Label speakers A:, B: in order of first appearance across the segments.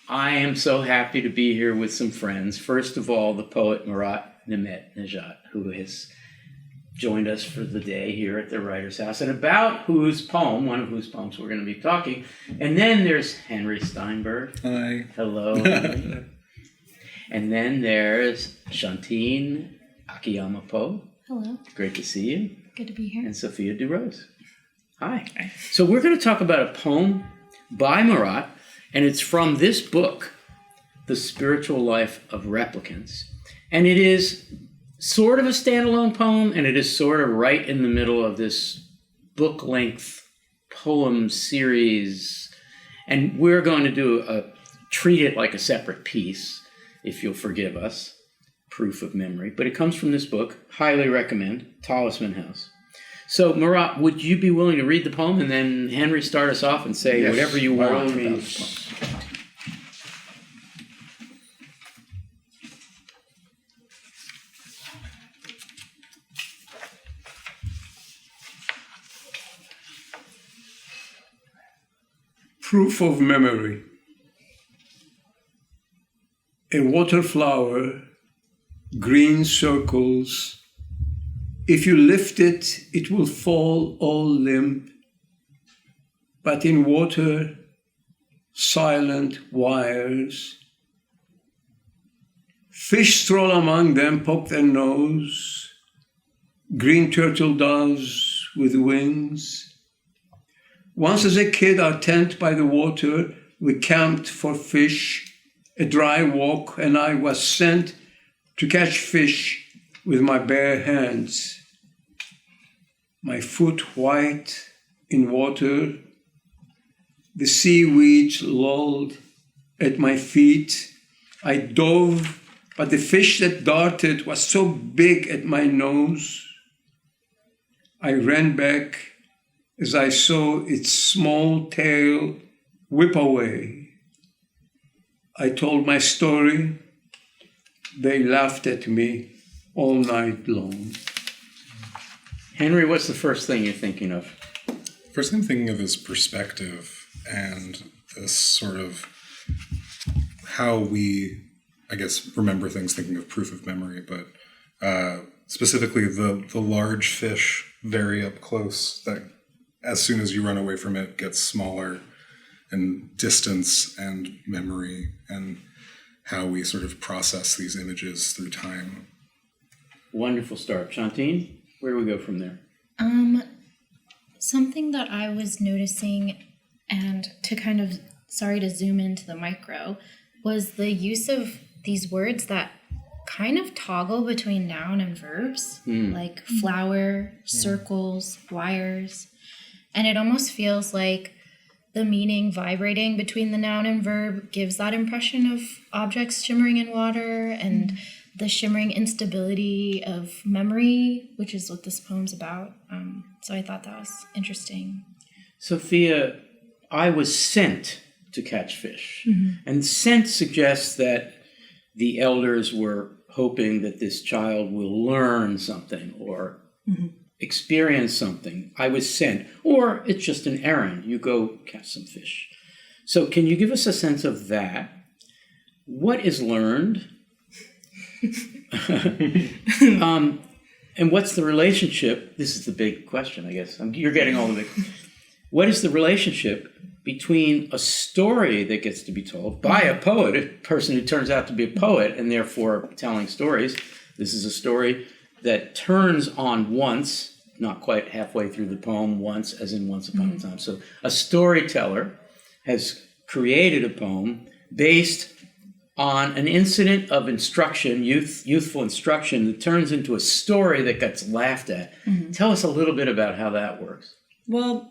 A: I am so happy to be here with some friends. First of all, the poet Murat Nemet-Nejat, who has joined us for the day here at the Writer's House, and about one of whose poems we're going to be talking. And then there's Henry Steinberg.
B: Hi.
A: Hello, Henry. And then there's Chantine, Akiyama poet.
C: Hello.
A: Great to see you.
C: Good to be here.
A: And Sophia DuRose. Hi. So we're going to talk about a poem by Murat, and it's from this book, The Spiritual Life of Replicants. And it is sort of a standalone poem, and it is sort of right in the middle of this book-length poem series. And we're going to treat it like a separate piece, if you'll forgive us, Proof of Memory. But it comes from this book, highly recommend, Talisman House. So, Murat, would you be willing to read the poem, and then Henry start us off and say whatever you want about the poem?
D: Proof of Memory. A water flower, green circles. If you lift it, it will fall all limp. But in water, silent wires. Fish stroll among them, poke their nose. Green turtle doves with wings. Once as a kid, our tent by the water, we camped for fish, a dry walk, and I was sent to catch fish with my bare hands. My foot white in water, the seaweeds lolled at my feet. I dove, but the fish that darted was so big at my nose. I ran back as I saw its small tail whip away. I told my story. They laughed at me all night long.
A: Henry, what's the first thing you're thinking of?
B: First thing I'm thinking of is perspective and this sort of how we, I guess, remember things, thinking of proof of memory, but specifically the large fish very up close that as soon as you run away from it gets smaller, and distance and memory and how we sort of process these images through time.
A: Wonderful start. Chantine, where do we go from there?
C: Something that I was noticing, and to kind of, sorry to zoom into the micro, was the use of these words that kind of toggle between noun and verbs, like flower, circles, wires. And it almost feels like the meaning vibrating between the noun and verb gives that impression of objects shimmering in water and the shimmering instability of memory, which is what this poem's about. So I thought that was interesting.
A: Sophia, I was sent to catch fish. And sent suggests that the elders were hoping that this child will learn something or experience something. I was sent. Or it's just an errand. You go catch some fish. So can you give us a sense of that? What is learned? And what's the relationship? This is the big question, I guess. You're getting all the big. What is the relationship between a story that gets to be told by a poet, a person who turns out to be a poet and therefore telling stories? This is a story that turns on once, not quite halfway through the poem, once as in Once Upon a Time. So a storyteller has created a poem based on an incident of instruction, youthful instruction, that turns into a story that gets laughed at. Tell us a little bit about how that works.
E: Well,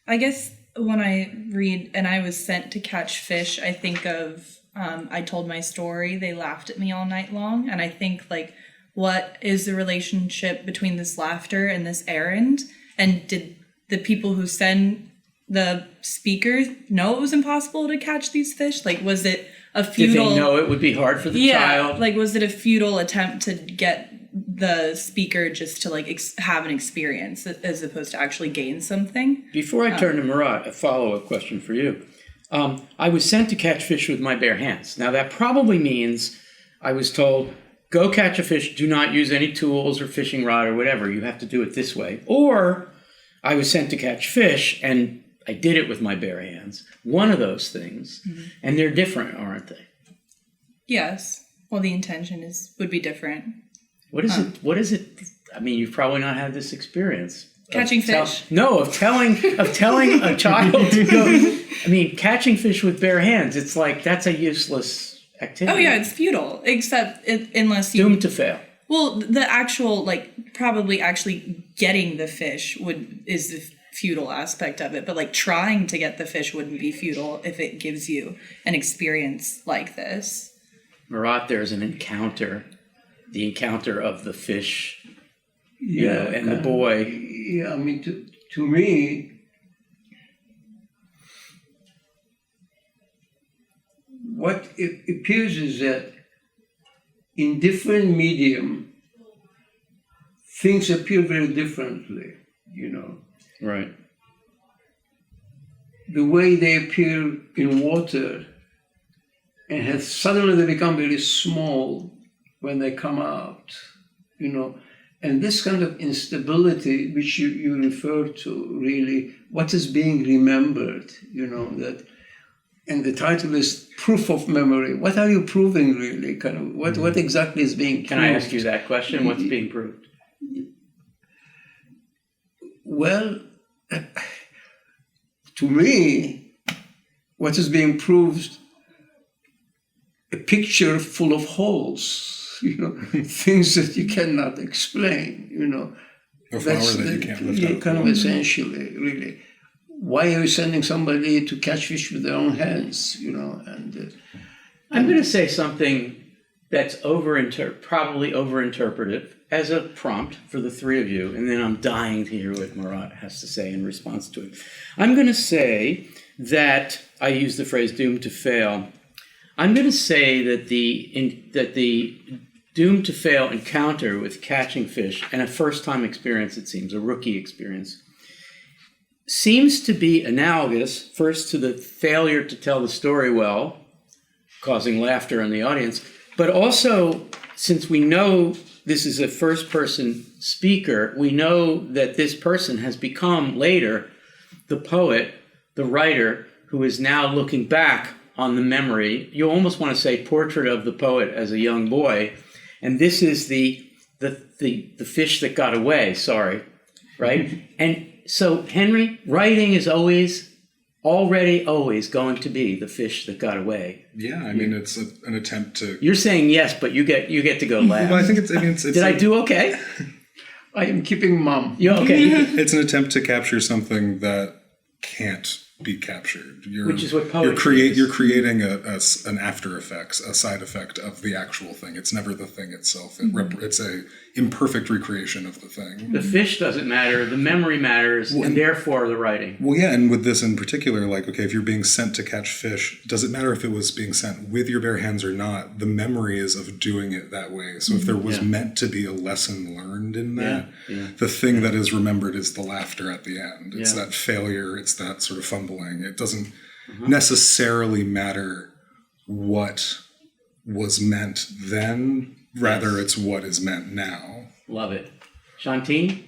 E: I guess when I read, and I was sent to catch fish, I think of, I told my story, they laughed at me all night long. And I think, like, what is the relationship between this laughter and this errand? And did the people who send the speakers know it was impossible to catch these fish? Like, was it a futile...
A: Did they know it would be hard for the child?
E: Like, was it a futile attempt to get the speaker just to, like, have an experience as opposed to actually gain something?
A: Before I turn to Murat, a follow-up question for you. I was sent to catch fish with my bare hands. Now, that probably means I was told, go catch a fish, do not use any tools or fishing rod or whatever. You have to do it this way. Or I was sent to catch fish, and I did it with my bare hands. One of those things. And they're different, aren't they?
E: Yes. Well, the intention would be different.
A: What is it? I mean, you've probably not had this experience.
E: Catching fish?
A: Of telling a child to go. I mean, catching fish with bare hands, it's like, that's a useless activity.
E: Oh, yeah, it's futile, except unless you...
A: Doomed to fail.
E: Well, the actual, probably actually getting the fish is the futile aspect of it, but, trying to get the fish wouldn't be futile if it gives you an experience like this.
A: Murat, there's an encounter. The encounter of the fish, and the boy.
D: Yeah, I mean, to me, what it appears is that in different medium, things appear very differently,
A: Right.
D: The way they appear in water and suddenly they become very small when they come out, And this kind of instability, which you refer to, really, what is being remembered, that, and the title is Proof of Memory. What are you proving, really? Kind of, what exactly is being proved?
A: Can I ask you that question? What's being proved?
D: Well, to me, what is being proved, a picture full of holes. Things that you cannot explain,
B: A flower that you can't lift up.
D: Kind of essentially, really. Why are you sending somebody to catch fish with their own hands,
A: I'm going to say something that's probably overinterpretive as a prompt for the three of you, and then I'm dying to hear what Murat has to say in response to it. I'm going to say that, I use the phrase doomed to fail. I'm going to say that the doomed to fail encounter with catching fish, and a first-time experience, it seems, a rookie experience, seems to be analogous, first to the failure to tell the story well, causing laughter in the audience, but also, since we know this is a first-person speaker, we know that this person has become later the poet, the writer, who is now looking back on the memory. You almost want to say portrait of the poet as a young boy. And this is the fish that got away, right? And so, Henry, writing is always going to be the fish that got away.
B: Yeah, I mean, it's an attempt to...
A: You're saying yes, but you get to go last.
B: Well, I think it's
A: Did I do okay?
D: I am keeping mum.
A: You okay?
B: It's an attempt to capture something that can't be captured.
A: Which is what poetry is.
B: You're creating an after effects, a side effect of the actual thing. It's never the thing itself. It's a imperfect recreation of the thing.
A: The fish doesn't matter. The memory matters, and therefore the writing.
B: Well, yeah, and with this in particular, if you're being sent to catch fish, does it matter if it was being sent with your bare hands or not? The memory is of doing it that way. So if there was meant to be a lesson learned in that, the thing that is remembered is the laughter at the end. It's that failure. It's that sort of fumbling. It doesn't necessarily matter what was meant then. Rather, it's what is meant now.
A: Love it. Chantine,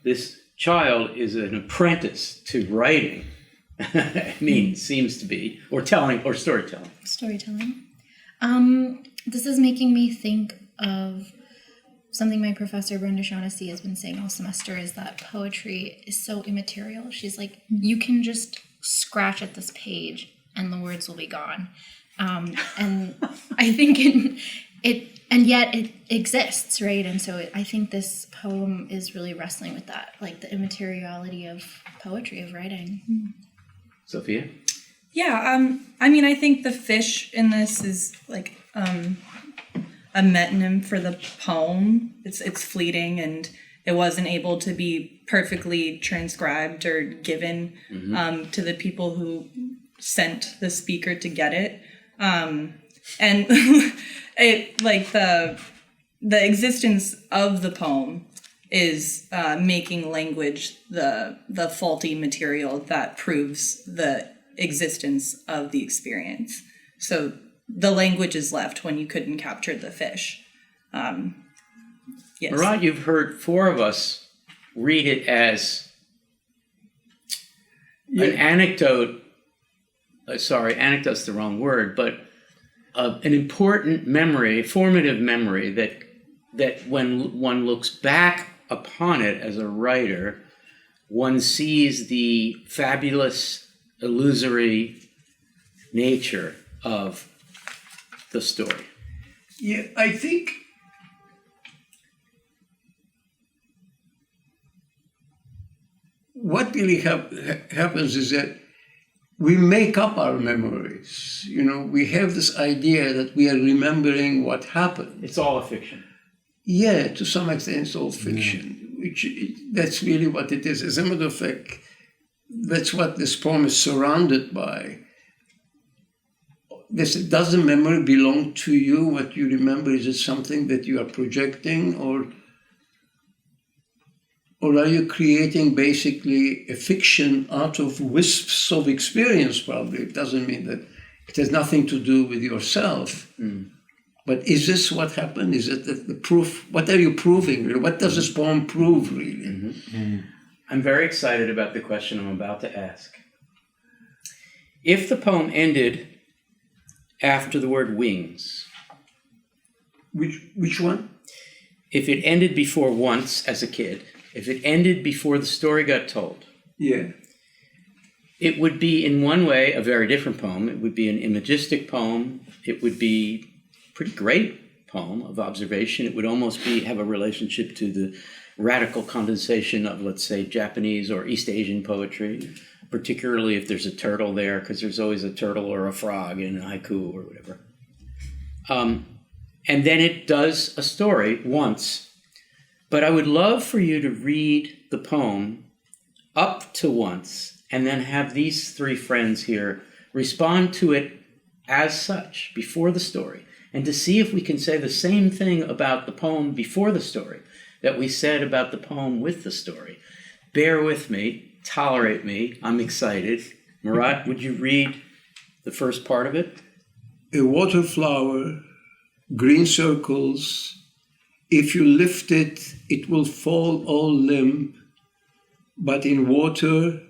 A: this child is an apprentice to writing. I mean, seems to be, or telling, or storytelling.
C: Storytelling. This is making me think of something my professor Brenda Shaughnessy has been saying all semester, is that poetry is so immaterial. She's like, you can just scratch at this page and the words will be gone. And I think and yet it exists, right? And so I think this poem is really wrestling with that, like the immateriality of poetry, of writing.
A: Sophia?
E: Yeah, I mean, I think the fish in this is like a metonym for the poem. It's fleeting, and it wasn't able to be perfectly transcribed or given to the people who sent the speaker to get it. And it, like, the existence of the poem is making language the faulty material that proves the existence of the experience. So the language is left when you couldn't capture the fish. Yes.
A: Murat, you've heard 4 of us read it as an anecdote. Sorry, anecdote's the wrong word, but an important memory, formative memory that when one looks back upon it as a writer, one sees the fabulous, illusory nature of the story.
D: Yeah, I think what really happens is that we make up our memories. You know, we have this idea that we are remembering what happened.
A: It's all a fiction.
D: Yeah, to some extent, it's all fiction, that's really what it is. As a matter of fact, that's what this poem is surrounded by. Does the memory belong to you? What you remember, is it something that you are projecting, or are you creating basically a fiction out of wisps of experience? Probably it doesn't mean that it has nothing to do with yourself. But is this what happened? Is it the proof? What are you proving? Really? What does this poem prove, really?
A: I'm very excited about the question I'm about to ask. If the poem ended after the word wings,
D: Which one?
A: if it ended before once as a kid, if it ended before the story got told,
D: Yeah.
A: it would be in one way a very different poem. It would be an imagistic poem. It would be a pretty great poem of observation. It would almost have a relationship to the radical condensation of, let's say, Japanese or East Asian poetry, particularly if there's a turtle there, because there's always a turtle or a frog in a haiku or whatever. And then it does a story once. But I would love for you to read the poem up to once and then have these 3 friends here respond to it as such before the story, and to see if we can say the same thing about the poem before the story that we said about the poem with the story. Bear with me, tolerate me, I'm excited. Murat, would you read the first part of it?
D: A water flower, green circles. If you lift it, it will fall all limp, but in water,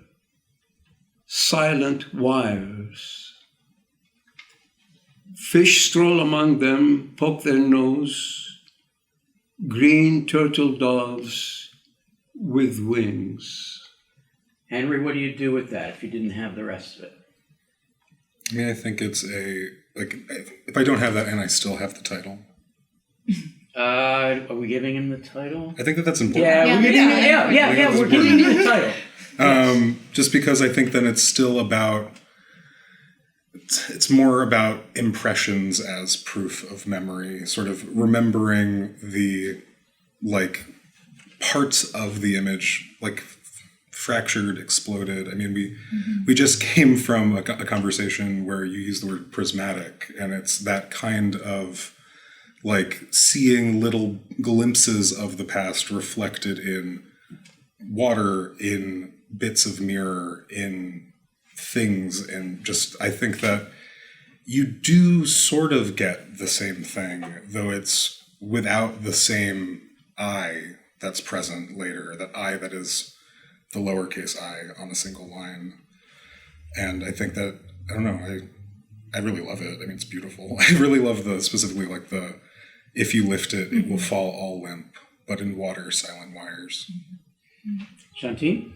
D: silent wires. Fish stroll among them, poke their nose, green turtle doves with wings.
A: Henry, what do you do with that if you didn't have the rest of it?
B: I mean, I think it's if I don't have that and I still have the title.
A: Are we giving him the title?
B: I think that's important.
A: Yeah, we're giving him the title.
B: Just because I think then it's still about, it's more about impressions as proof of memory, sort of remembering the, parts of the image, fractured, exploded. I mean, we just came from a conversation where you use the word prismatic, and it's that kind of seeing little glimpses of the past reflected in water, in bits of mirror, in things, and just, I think that you do sort of get the same thing, though it's without the same I that's present later, that I that is the lowercase I on a single line. And I think that, I don't know, I really love it. I mean, it's beautiful. I really love specifically if you lift it, it will fall all limp, but in water, silent wires.
A: Chantine?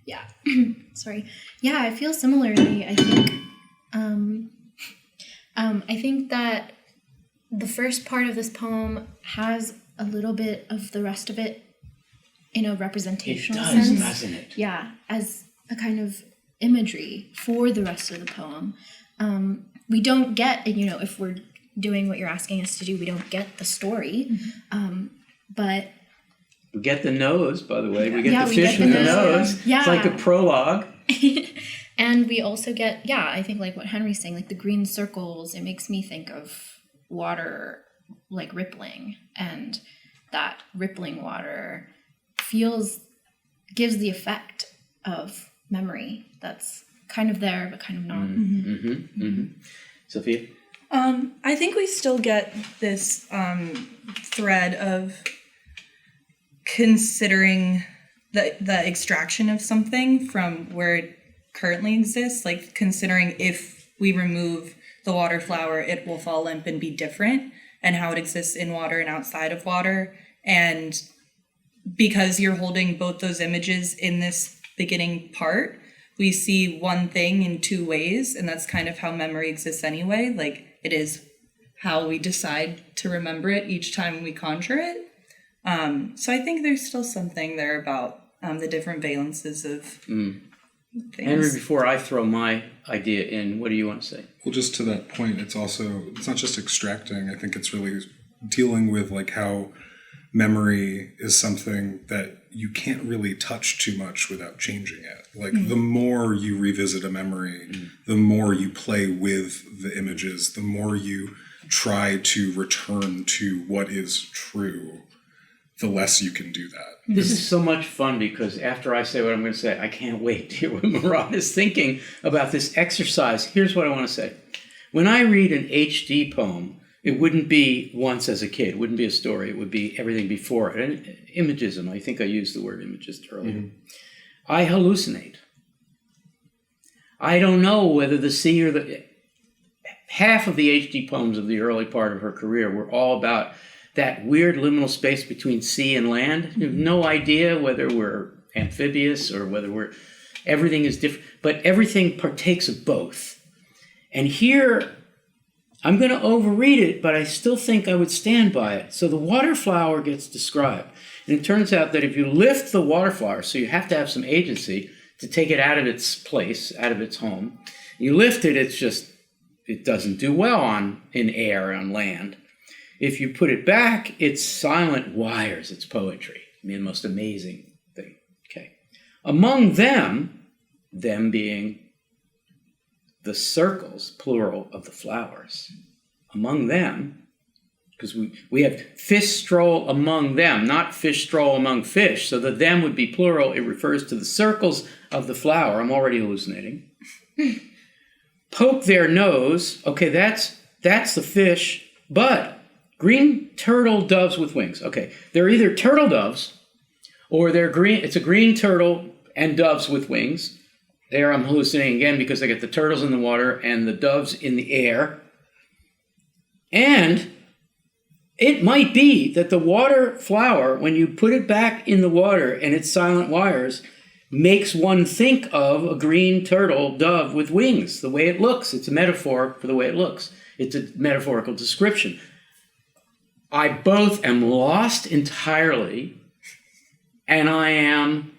C: Yeah. Sorry. Yeah, I feel similarly. I think that the first part of this poem has a little bit of the rest of it in a representational sense.
A: It does, doesn't it?
C: Yeah, as a kind of imagery for the rest of the poem. We don't get, if we're doing what you're asking us to do, we don't get the story. But
A: we get the nose, by the way. We get the
C: we
A: fish
C: get
A: with
C: the
A: the
C: nose.
A: nose.
C: Yeah.
A: It's like a prologue.
C: And we also get, I think what Henry's saying, the green circles, it makes me think of water rippling, and that rippling water gives the effect of memory that's kind of there, but kind of not.
A: Sophia?
E: I think we still get this thread of considering the extraction of something from where it currently exists, like considering if we remove the water flower, it will fall limp and be different, and how it exists in water and outside of water. And because you're holding both those images in this beginning part, we see one thing in two ways, and that's kind of how memory exists anyway. Like, it is how we decide to remember it each time we conjure it. So I think there's still something there about the different valences of things.
A: Henry, before I throw my idea in, what do you want to say?
B: Well, just to that point, it's not just extracting. I think it's really dealing with like how memory is something that you can't really touch too much without changing it. Like the more you revisit a memory, the more you play with the images, the more you try to return to what is true, the less you can do that.
A: This is so much fun because after I say what I'm going to say, I can't wait to hear what Murat is thinking about this exercise. Here's what I want to say. When I read an HD poem, it wouldn't be once as a kid. It wouldn't be a story. It would be everything before it. And imagism, I think I used the word imagist earlier. I hallucinate. I don't know whether the sea or the... Half of the HD poems of the early part of her career were all about that weird liminal space between sea and land. You have no idea whether we're amphibious or whether everything is different, but everything partakes of both. And here, I'm going to overread it, but I still think I would stand by it. So the water flower gets described. And it turns out that if you lift the water flower, so you have to have some agency to take it out of its place, out of its home. You lift it, it doesn't do well in air, on land. If you put it back, it's silent wires, it's poetry. I mean, the most amazing thing. Okay. Among them being the circles, plural, of the flowers. Among them, because we have fish stroll among them, not fish stroll among fish. So the them would be plural. It refers to the circles of the flower. I'm already hallucinating. Poke their nose. Okay, that's the fish, but green turtle doves with wings. Okay, they're either turtle doves or they're green. It's a green turtle and doves with wings. There I'm hallucinating again because I get the turtles in the water and the doves in the air. And it might be that the water flower, when you put it back in the water and its silent wires, makes one think of a green turtle dove with wings, the way it looks. It's a metaphor for the way it looks. It's a metaphorical description. I both am lost entirely and I am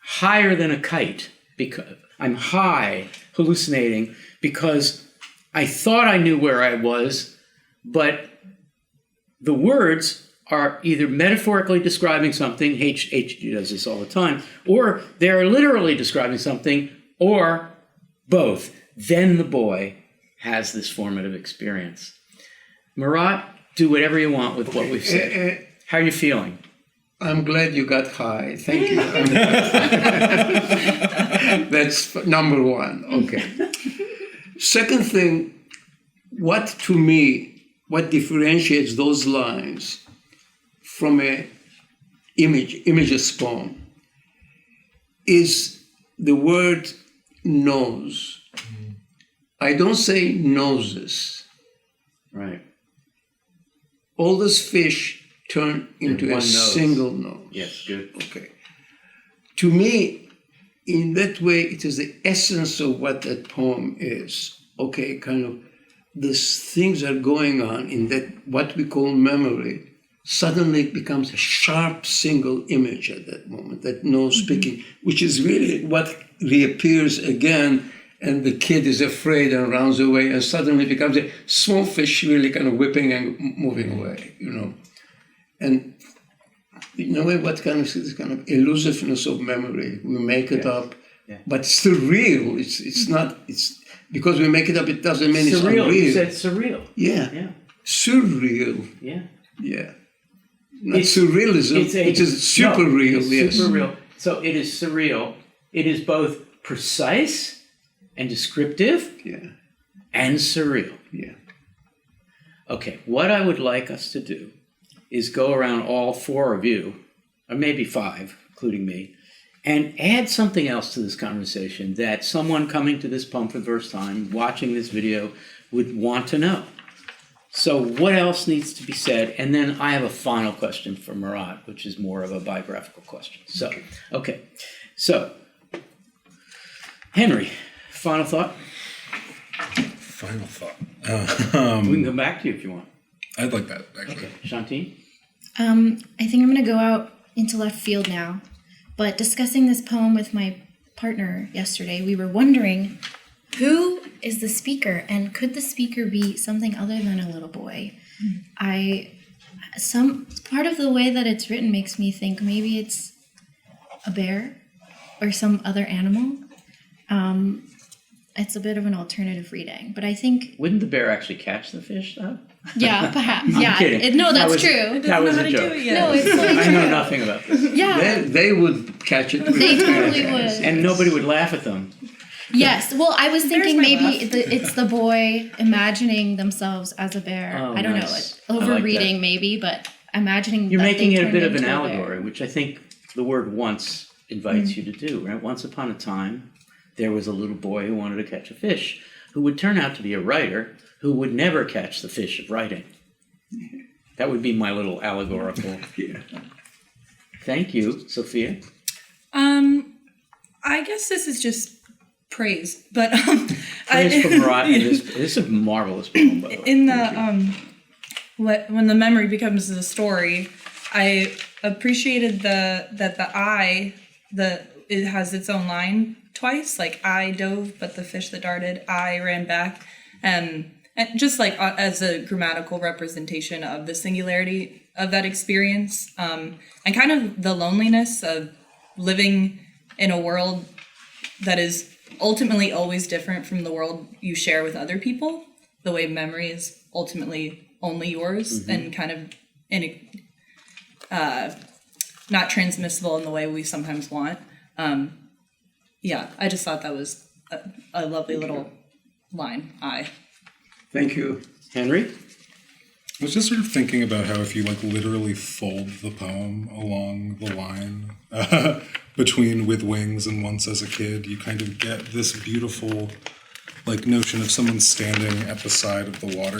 A: higher than a kite because I'm high, hallucinating, because I thought I knew where I was, but the words are either metaphorically describing something, H does this all the time, or they're literally describing something, or both. Then the boy has this formative experience. Murat, do whatever you want with what we've said. How are you feeling?
D: I'm glad you got high. Thank you. That's number one. Okay. Second thing, what differentiates those lines from a images poem is the word nose. I don't say noses.
A: Right.
D: All those fish turn into a single nose.
A: Yes, good.
D: Okay. To me, in that way, it is the essence of what that poem is. Okay, kind of these things are going on in that what we call memory. Suddenly it becomes a sharp single image at that moment, that nose speaking, which is really what reappears again, and the kid is afraid and runs away, and suddenly becomes a small fish really kind of whipping and moving away, And in a way, what kind of this kind of elusiveness of memory? We make it up, but it's still real. It's not. It's because we make it up. It doesn't mean it's unreal.
A: You said surreal.
D: Yeah. Surreal.
A: Yeah.
D: Yeah. Not surrealism. It is super real.
A: It's super real. So it is surreal. It is both precise and descriptive
D: Yeah.
A: and surreal.
D: Yeah.
A: Okay, what I would like us to do is go around all four of you, or maybe five, including me, and add something else to this conversation that someone coming to this poem for the first time, watching this video, would want to know. So what else needs to be said? And then I have a final question for Murat, which is more of a biographical question. So, okay. So, Henry, final thought?
B: Final thought.
A: We can come back to you if you want.
B: I'd like that, actually.
A: Okay. Chantine?
C: I think I'm going to go out into left field now. But discussing this poem with my partner yesterday, we were wondering, who is the speaker, and could the speaker be something other than a little boy? Some part of the way that it's written makes me think maybe it's a bear or some other animal. It's a bit of an alternative reading, but I think
A: Wouldn't the bear actually catch the fish, though?
C: yeah, perhaps yeah.
A: kidding.
C: No,
A: That
C: that's
A: was-
C: true.
A: That was
E: know
A: a
E: how to do
A: joke.
E: it yet.
C: No, it's totally
A: I
C: true.
A: know nothing about this.
C: Yeah,
D: They would catch it.
C: they totally would.
A: And nobody would laugh at them.
C: Yes. Well, I was thinking
E: my
C: maybe
E: laugh.
C: it's the boy imagining themselves as a bear.
A: Oh,
C: I don't
A: nice.
C: know,
A: I like
C: overreading
A: that.
C: maybe, but imagining
A: You're
C: that
A: making
C: they
A: it a
C: turned
A: bit of an
C: into a bear.
A: allegory, which I think the word once invites you to do, right? Once upon a time, there was a little boy who wanted to catch a fish, who would turn out to be a writer who would never catch the fish of writing. That would be my little allegorical.
D: Yeah.
A: Thank you, Sophia.
E: I guess this is just praise, but
A: Praise for Murat. This is a marvelous poem, by the way.
E: in the when the memory becomes the story, I appreciated that it has its own line twice, like I dove but the fish that darted, I ran back, and just like as a grammatical representation of the singularity of that experience, and kind of the loneliness of living in a world that is ultimately always different from the world you share with other people, the way memory is ultimately only yours and kind of not transmissible in the way we sometimes want. Yeah, I just thought that was a lovely little line.
D: Thank you.
A: Henry?
B: I was just sort of thinking about how if you like literally fold the poem along the line between with wings and once as a kid, you kind of get this beautiful like notion of someone standing at the side of the water.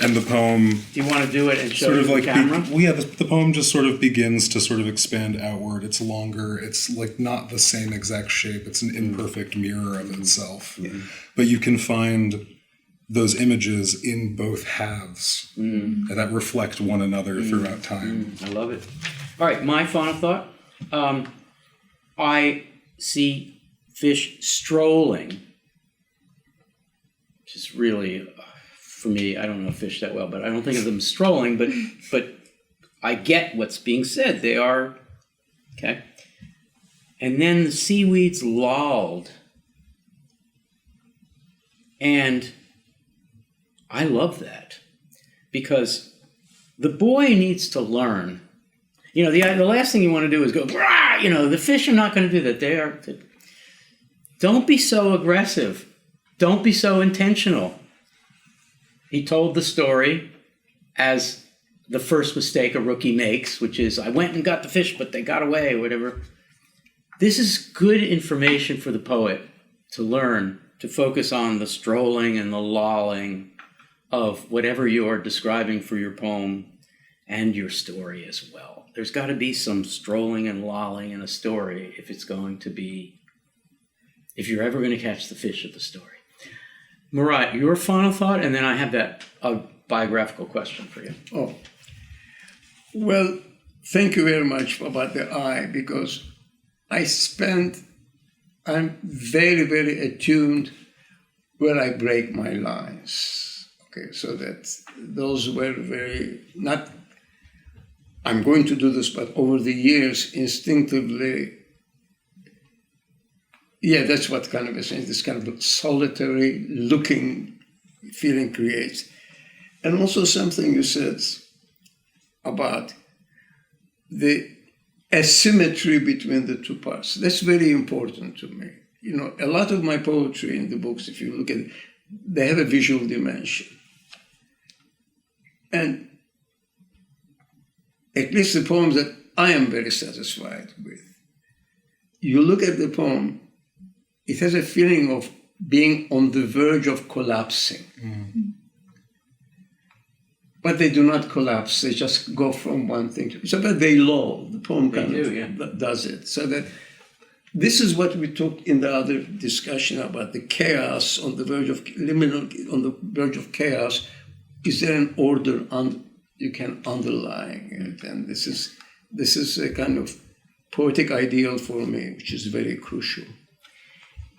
B: And the poem
A: Do you want to do it and show
B: sort of
A: the
B: like
A: camera?
B: the poem just sort of begins to sort of expand outward. It's longer. It's like not the same exact shape. It's an imperfect mirror of itself. But you can find those images in both halves that reflect one another throughout time.
A: I love it. All right, my final thought. I see fish strolling, which is really, for me, I don't know fish that well, but I don't think of them strolling, but I get what's being said. They are, okay. And then the seaweeds lolled. And I love that because the boy needs to learn. You know, the last thing you want to do is go, rah! You know, the fish are not going to do that. Don't be so aggressive. Don't be so intentional. He told the story as the first mistake a rookie makes, which is, I went and got the fish, but they got away, or whatever. This is good information for the poet to learn, to focus on the strolling and the lolling of whatever you are describing for your poem and your story as well. There's got to be some strolling and lolling in a story if you're ever going to catch the fish of the story. Murat, your final thought, and then I have a biographical question for you.
D: Oh, well, thank you very much about the eye, because I'm very, very attuned where I break my lines. Okay, so that those were I'm going to do this, but over the years, instinctively, yeah, that's what kind of this kind of solitary looking feeling creates. And also something you said about the asymmetry between the two parts. That's very important to me. a lot of my poetry in the books, if you look at it, they have a visual dimension. And at least the poems that I am very satisfied with, you look at the poem, it has a feeling of being on the verge of collapsing. But they do not collapse, they just go from one thing to so that they lull. The poem kind of does it. So that this is what we took in the other discussion about the chaos on the verge of liminal, on the verge of chaos. Is there an order you can underline it? And this is a kind of poetic ideal for me, which is very crucial.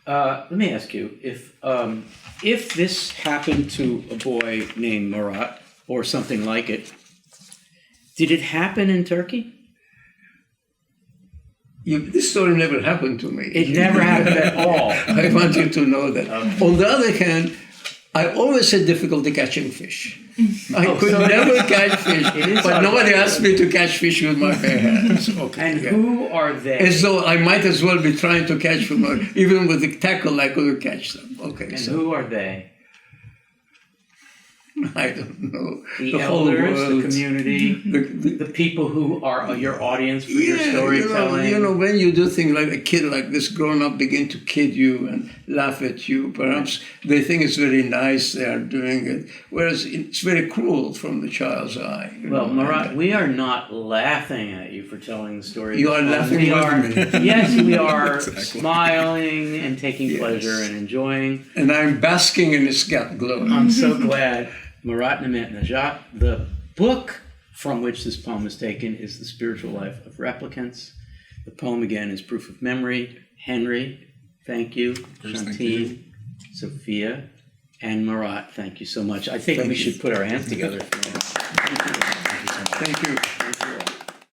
A: Let me ask you, if this happened to a boy named Murat or something like it, did it happen in Turkey?
D: This story never happened to me.
A: It never happened at all.
D: I want you to know that. On the other hand, I always had difficulty catching fish. I could never catch fish, but nobody asked me to catch fish with my bare hands. Okay,
A: And who are they?
D: as though I might as well be trying to catch from even with the tackle, I couldn't catch them. Okay,
A: And
D: so
A: who are they?
D: I don't know.
A: The
D: whole
A: elders, the
D: world.
A: community, the people who are your audience for your storytelling.
D: You know, when you do things like a kid like this, grown up begin to kid you and laugh at you. Perhaps they think it's very nice they are doing it, whereas it's very cruel from the child's eye.
A: Well, Murat, we are not laughing at you for telling the story.
D: You are laughing with me.
A: Yes, we are smiling and taking pleasure and enjoying.
D: And I'm basking in its glow.
A: I'm so glad. Murat Nemet-Nejat, the book from which this poem is taken is The Spiritual Life of Replicants. The poem again is Proof of Memory. Henry, thank you. Chantine, Sophia, and Murat, thank you so much. I think we should put our hands together for Murat. Thank you so much.
D: Thank you.